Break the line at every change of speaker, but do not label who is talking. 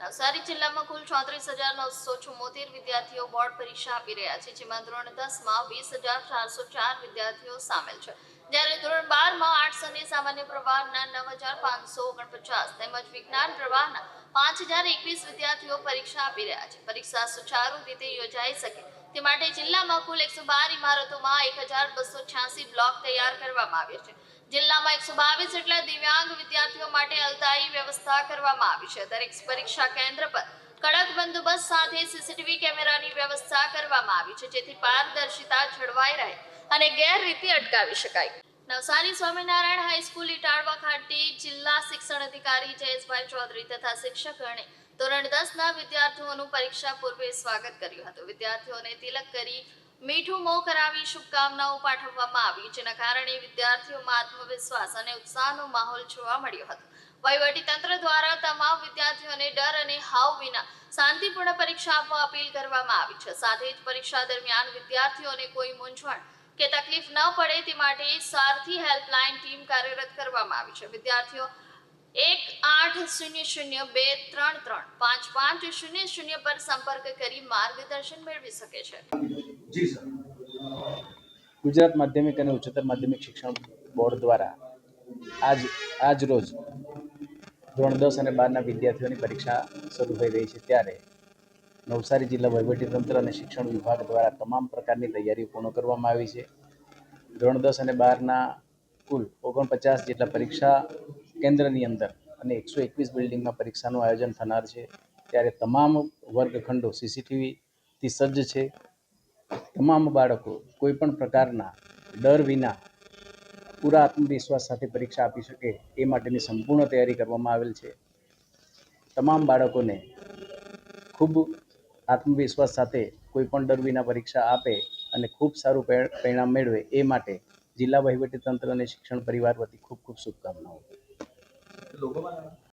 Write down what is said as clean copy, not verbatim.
નવસારી જિલ્લામાં કુલ 34,974 વિદ્યાર્થીઓ બોર્ડ પરીક્ષા આપી રહ્યા છે, જેમાં ધોરણ 10માં 20,404 વિદ્યાર્થીઓ સામેલ છે, જ્યારે ધોરણ 12માં આર્ટ્સ અને સામાન્ય પ્રવાહના 9,549 તેમજ વિજ્ઞાન પ્રવાહના 5,021 વિદ્યાર્થીઓ પરીક્ષા આપી રહ્યા છે. પરીક્ષા સુચારુ રીતે યોજાઈ શકે તે માટે જિલ્લામાં કુલ 112 ઇમારતોમાં 1,286 બ્લોક તૈયાર કરવામાં આવ્યા છે. જિલ્લામાં 122 જેટલા દિવ્યાંગ વિદ્યાર્થીઓ માટે અલતાઈ વ્યવસ્થા કરવામાં આવી છે. દરેક પરીક્ષા કેન્દ્ર પર કડક બંદોબસ્ત સાથે સીસીટીવી કેમેરાની વ્યવસ્થા કરવામાં આવી છે, જેથી પારદર્શિતા જળવાઈ રહે અને ગેરરીતિ અટકાવી શકાય. નવસારી સ્વામિનારાયણ હાઈસ્કૂલ ઇટાળવા ખાતે જિલ્લા શિક્ષણ અધિકારી જયેશભાઈ ચૌધરી તથા શિક્ષકોએ ધોરણ 10ના વિદ્યાર્થીઓનું પરીક્ષા પૂર્વે સ્વાગત કર્યું હતું. વિદ્યાર્થીઓને તિલક કરી મીઠું મોં કરાવી શુભકામનાઓ પાઠવવામાં આવી, જેના કારણે વિદ્યાર્થીઓમાં આત્મવિશ્વાસ અને ઉત્સાહનો માહોલ જોવા મળ્યો હતો. વહીવટી તંત્ર દ્વારા તમામ વિદ્યાર્થીઓને ડર અને હાવ વિના શાંતિપૂર્ણ પરીક્ષા આપવા અપીલ કરવામાં આવી છે. સાથે જ પરીક્ષા દરમિયાન વિદ્યાર્થીઓને કોઈ મૂંઝવણ કે તકલીફ ન પડે તે માટે સારથી હેલ્પલાઇન ટીમ કાર્યરત કરવામાં આવી છે. વિદ્યાર્થીઓ 1800233550 પર સંપર્ક કરી માર્ગદર્શન મેળવી શકે છે.
જી સર. ગુજરાત માધ્યમિક અને ઉચ્ચતર માધ્યમિક શિક્ષણ બોર્ડ દ્વારા આજ રોજ ધોરણ 10 અને 12ના વિદ્યાર્થીઓની પરીક્ષા શરૂ થઈ રહી છે, ત્યારે નવસારી જિલ્લા વહીવટીતંત્ર અને શિક્ષણ વિભાગ દ્વારા તમામ પ્રકારની તૈયારીઓ પૂર્ણ કરવામાં આવી છે. ધોરણ 10 અને 12ના કુલ 49 જેટલા પરીક્ષા કેન્દ્રની અંદર અને 121 બિલ્ડિંગમાં પરીક્ષાનું આયોજન થનાર છે, ત્યારે તમામ વર્ગખંડો સીસીટીવીથી સજ્જ છે. તમામ બાળકો કોઈપણ પ્રકારના ડર વિના પૂરા આત્મવિશ્વાસ સાથે પરીક્ષા આપી શકે એ માટેની સંપૂર્ણ તૈયારી કરવામાં આવેલ છે. તમામ બાળકોને ખૂબ આત્મવિશ્વાસ સાથે કોઈપણ ડર વિના પરીક્ષા આપે અને ખૂબ સારું પરિણામ મેળવે એ માટે જિલ્લા વહીવટીતંત્ર અને શિક્ષણ પરિવાર વતી ખૂબ ખૂબ શુભકામનાઓ.